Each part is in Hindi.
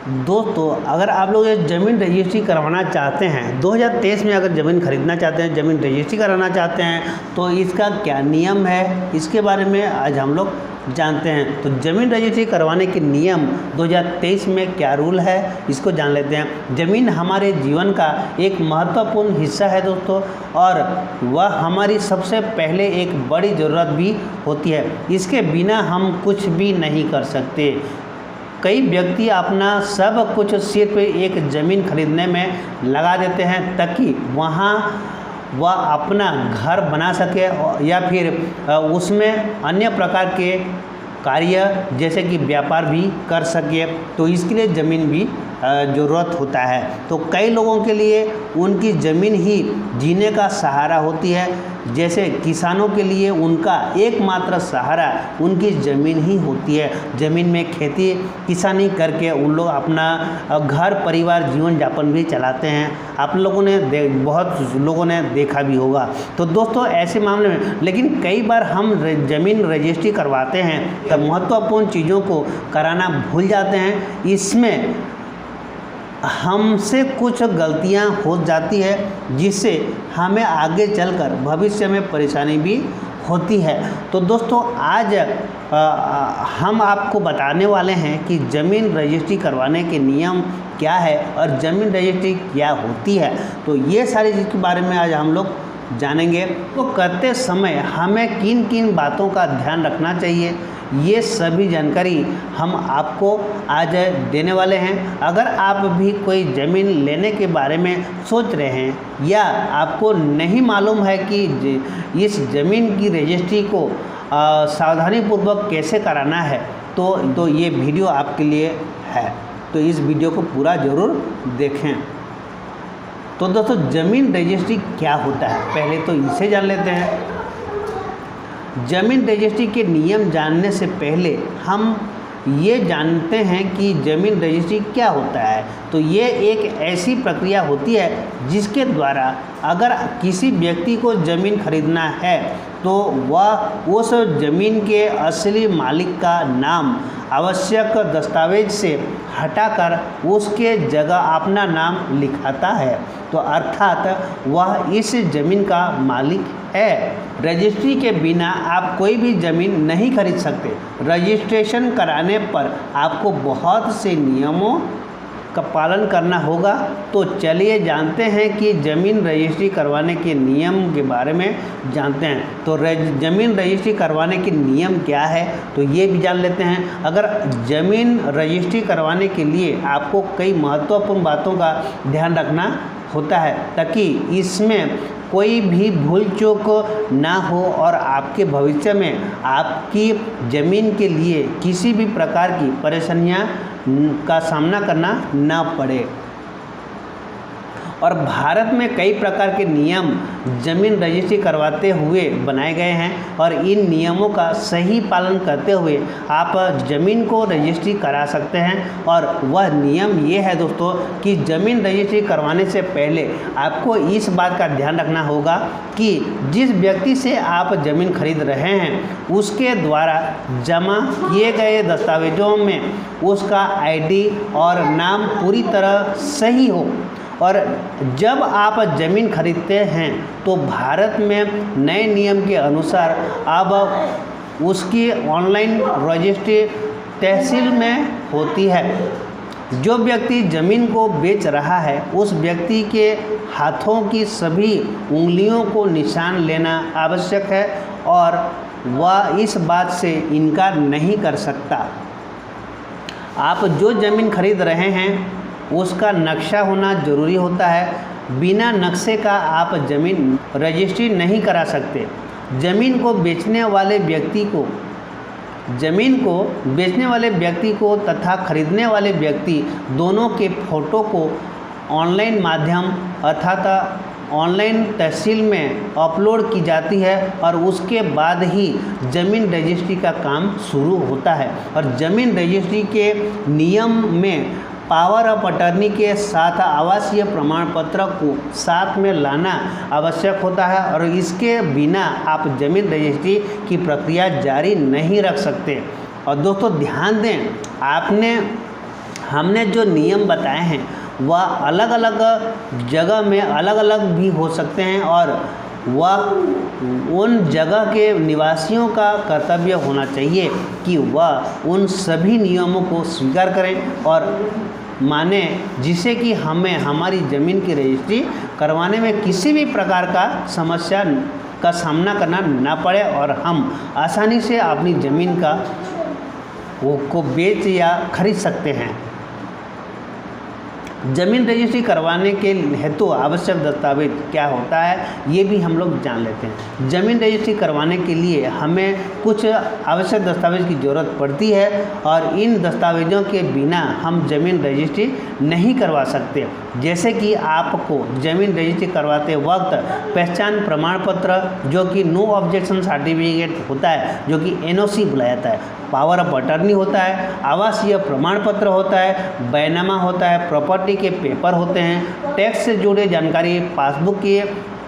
दोस्तों, अगर आप लोग ये ज़मीन रजिस्ट्री करवाना चाहते हैं, 2023 में अगर ज़मीन खरीदना चाहते हैं, ज़मीन रजिस्ट्री कराना चाहते हैं, तो इसका क्या नियम है, इसके बारे में आज हम लोग जानते हैं। तो ज़मीन रजिस्ट्री करवाने के नियम 2023 में क्या रूल है, इसको जान लेते हैं। ज़मीन हमारे जीवन का एक महत्वपूर्ण हिस्सा है दोस्तों, और वह हमारी सबसे पहले एक बड़ी ज़रूरत भी होती है। इसके बिना हम कुछ भी नहीं कर सकते। कई व्यक्ति अपना सब कुछ सिर्फ एक ज़मीन खरीदने में लगा देते हैं ताकि वहाँ वह अपना घर बना सके या फिर उसमें अन्य प्रकार के कार्य जैसे कि व्यापार भी कर सके। तो इसके लिए ज़मीन भी ज़रूरत होता है। तो कई लोगों के लिए उनकी ज़मीन ही जीने का सहारा होती है। जैसे किसानों के लिए उनका एकमात्र सहारा उनकी ज़मीन ही होती है। ज़मीन में खेती किसानी करके उन लोग अपना घर परिवार जीवन यापन भी चलाते हैं। आप लोगों ने बहुत लोगों ने देखा भी होगा। तो दोस्तों, ऐसे मामले में लेकिन कई बार हम ज़मीन रजिस्ट्री करवाते हैं तब महत्वपूर्ण चीज़ों को कराना भूल जाते हैं। इसमें हमसे कुछ गलतियां हो जाती है जिससे हमें आगे चलकर भविष्य में परेशानी भी होती है। तो दोस्तों, आज हम आपको बताने वाले हैं कि ज़मीन रजिस्ट्री करवाने के नियम क्या है और ज़मीन रजिस्ट्री क्या होती है। तो ये सारी चीज़ के बारे में आज हम लोग जानेंगे। तो करते समय हमें किन किन बातों का ध्यान रखना चाहिए, ये सभी जानकारी हम आपको आज देने वाले हैं। अगर आप भी कोई ज़मीन लेने के बारे में सोच रहे हैं या आपको नहीं मालूम है कि इस ज़मीन की रजिस्ट्री को सावधानीपूर्वक कैसे कराना है, तो ये वीडियो आपके लिए है। तो इस वीडियो को पूरा ज़रूर देखें। तो दोस्तों, ज़मीन रजिस्ट्री क्या होता है, पहले तो इसे जान लेते हैं। ज़मीन रजिस्ट्री के नियम जानने से पहले हम ये जानते हैं कि ज़मीन रजिस्ट्री क्या होता है। तो ये एक ऐसी प्रक्रिया होती है जिसके द्वारा अगर किसी व्यक्ति को ज़मीन खरीदना है तो वह उस ज़मीन के असली मालिक का नाम आवश्यक दस्तावेज से हटाकर उसके जगह अपना नाम लिखाता है। तो अर्थात वह इस ज़मीन का मालिक है। रजिस्ट्री के बिना आप कोई भी ज़मीन नहीं खरीद सकते। रजिस्ट्रेशन कराने पर आपको बहुत से नियमों का पालन करना होगा। तो चलिए जानते हैं कि ज़मीन रजिस्ट्री करवाने के नियम के बारे में जानते हैं। तो ज़मीन रजिस्ट्री करवाने के नियम क्या है, तो ये भी जान लेते हैं। अगर ज़मीन रजिस्ट्री करवाने के लिए आपको कई महत्वपूर्ण बातों का ध्यान रखना होता है ताकि इसमें कोई भी भूल चूक ना हो और आपके भविष्य में आपकी ज़मीन के लिए किसी भी प्रकार की परेशानियां का सामना करना ना पड़े। और भारत में कई प्रकार के नियम ज़मीन रजिस्ट्री करवाते हुए बनाए गए हैं और इन नियमों का सही पालन करते हुए आप ज़मीन को रजिस्ट्री करा सकते हैं। और वह नियम ये है दोस्तों कि ज़मीन रजिस्ट्री करवाने से पहले आपको इस बात का ध्यान रखना होगा कि जिस व्यक्ति से आप ज़मीन खरीद रहे हैं उसके द्वारा जमा किए गए दस्तावेज़ों में उसका आईडी और नाम पूरी तरह सही हो। और जब आप ज़मीन खरीदते हैं तो भारत में नए नियम के अनुसार अब उसकी ऑनलाइन रजिस्ट्री तहसील में होती है। जो व्यक्ति ज़मीन को बेच रहा है उस व्यक्ति के हाथों की सभी उंगलियों को निशान लेना आवश्यक है और वह इस बात से इनकार नहीं कर सकता। आप जो ज़मीन खरीद रहे हैं उसका नक्शा होना ज़रूरी होता है। बिना नक्शे का आप ज़मीन रजिस्ट्री नहीं करा सकते। ज़मीन को बेचने वाले व्यक्ति को तथा खरीदने वाले व्यक्ति दोनों के फ़ोटो को ऑनलाइन माध्यम अर्थात ऑनलाइन तहसील में अपलोड की जाती है और उसके बाद ही ज़मीन रजिस्ट्री का काम शुरू होता है। और ज़मीन रजिस्ट्री के नियम में पावर ऑफ अटर्नी के साथ आवासीय प्रमाण पत्र को साथ में लाना आवश्यक होता है और इसके बिना आप ज़मीन रजिस्ट्री की प्रक्रिया जारी नहीं रख सकते। और दोस्तों ध्यान दें, आपने हमने जो नियम बताए हैं वह अलग अलग जगह में अलग अलग भी हो सकते हैं और वह उन जगह के निवासियों का कर्तव्य होना चाहिए कि वह उन सभी नियमों को स्वीकार करें और माने, जिससे कि हमें हमारी ज़मीन की रजिस्ट्री करवाने में किसी भी प्रकार का समस्या का सामना करना ना पड़े और हम आसानी से अपनी ज़मीन को बेच या खरीद सकते हैं। ज़मीन रजिस्ट्री करवाने के हेतु आवश्यक दस्तावेज क्या होता है, ये भी हम लोग जान लेते हैं। ज़मीन रजिस्ट्री करवाने के लिए हमें कुछ आवश्यक दस्तावेज की ज़रूरत पड़ती है और इन दस्तावेज़ों के बिना हम ज़मीन रजिस्ट्री नहीं करवा सकते। जैसे कि आपको ज़मीन रजिस्ट्री करवाते वक्त पहचान प्रमाण पत्र, जो कि नो ऑब्जेक्शन सर्टिफिकेट होता है, जो कि NOC बुलाया जाता है, पावर ऑफ अटर्नी होता है, आवासीय प्रमाण पत्र होता है, बैनामा होता है, प्रॉपर्टी के पेपर होते हैं, टैक्स से जुड़े जानकारी,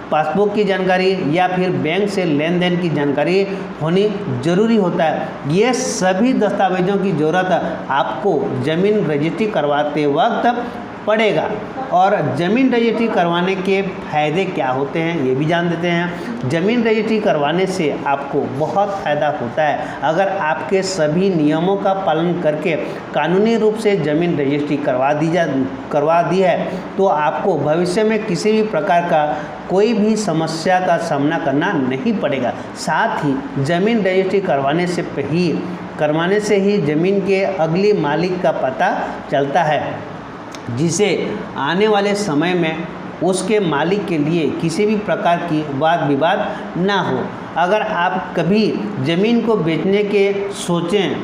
पासबुक की जानकारी या फिर बैंक से लेन देन की जानकारी होनी जरूरी होता है। ये सभी दस्तावेज़ों की ज़रूरत आपको ज़मीन रजिस्ट्री करवाते वक्त पड़ेगा। और ज़मीन रजिस्ट्री करवाने के फ़ायदे क्या होते हैं ये भी जान देते हैं। ज़मीन रजिस्ट्री करवाने से आपको बहुत फ़ायदा होता है। अगर आपके सभी नियमों का पालन करके कानूनी रूप से ज़मीन रजिस्ट्री करवा दी है तो आपको भविष्य में किसी भी प्रकार का कोई भी समस्या का सामना करना नहीं पड़ेगा। साथ ही ज़मीन रजिस्ट्री करवाने से ही ज़मीन के अगली मालिक का पता चलता है, जिसे आने वाले समय में उसके मालिक के लिए किसी भी प्रकार की वाद विवाद ना हो। अगर आप कभी ज़मीन को बेचने के सोचें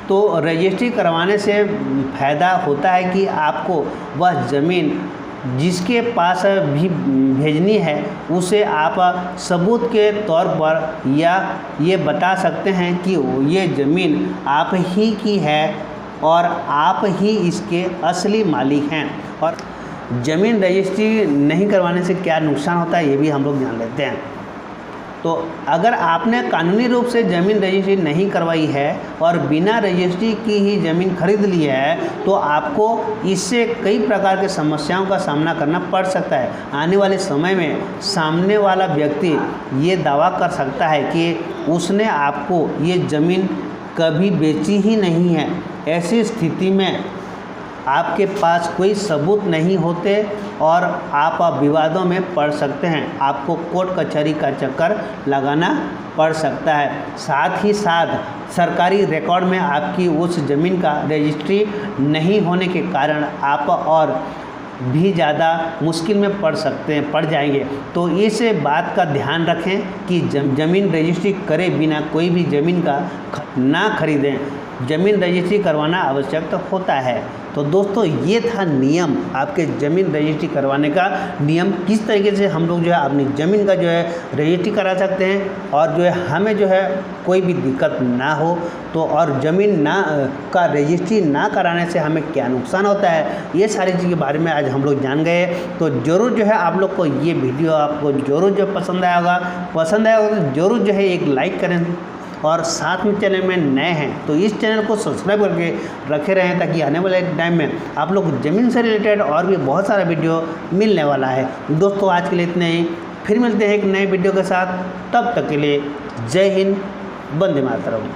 तो रजिस्ट्री करवाने से फ़ायदा होता है कि आपको वह ज़मीन जिसके पास भी भेजनी है उसे आप सबूत के तौर पर या ये बता सकते हैं कि ये ज़मीन आप ही की है और आप ही इसके असली मालिक हैं। और ज़मीन रजिस्ट्री नहीं करवाने से क्या नुकसान होता है ये भी हम लोग जान लेते हैं। तो अगर आपने कानूनी रूप से ज़मीन रजिस्ट्री नहीं करवाई है और बिना रजिस्ट्री की ही ज़मीन खरीद ली है तो आपको इससे कई प्रकार के समस्याओं का सामना करना पड़ सकता है। आने वाले समय में सामने वाला व्यक्ति ये दावा कर सकता है कि उसने आपको ये ज़मीन कभी बेची ही नहीं है। ऐसी स्थिति में आपके पास कोई सबूत नहीं होते और आप विवादों में पड़ सकते हैं। आपको कोर्ट कचहरी का चक्कर लगाना पड़ सकता है। साथ ही साथ सरकारी रिकॉर्ड में आपकी उस ज़मीन का रजिस्ट्री नहीं होने के कारण आप और भी ज़्यादा मुश्किल में पड़ जाएंगे। तो इस बात का ध्यान रखें कि ज़मीन रजिस्ट्री करे बिना कोई भी ज़मीन का ना खरीदें। ज़मीन रजिस्ट्री करवाना आवश्यक तो होता है। तो दोस्तों ये था नियम, आपके ज़मीन रजिस्ट्री करवाने का नियम, किस तरीके से हम लोग जो है अपनी ज़मीन का जो है रजिस्ट्री करा सकते हैं और जो है हमें जो है कोई भी दिक्कत ना हो। तो और ज़मीन का रजिस्ट्री ना कराने से हमें क्या नुकसान होता है, ये सारी चीज़ के बारे में आज हम लोग जान गए। तो ज़रूर जो है आप लोग को ये वीडियो आपको ज़रूर जो पसंद आया होगा तो ज़रूर जो है एक लाइक करें और साथ में चैनल में नए हैं तो इस चैनल को सब्सक्राइब करके रखे रहें ताकि आने वाले टाइम में आप लोग ज़मीन से रिलेटेड और भी बहुत सारा वीडियो मिलने वाला है। दोस्तों आज के लिए इतने ही, फिर मिलते हैं एक नए वीडियो के साथ। तब तक के लिए जय हिंद, वंदे मातरम।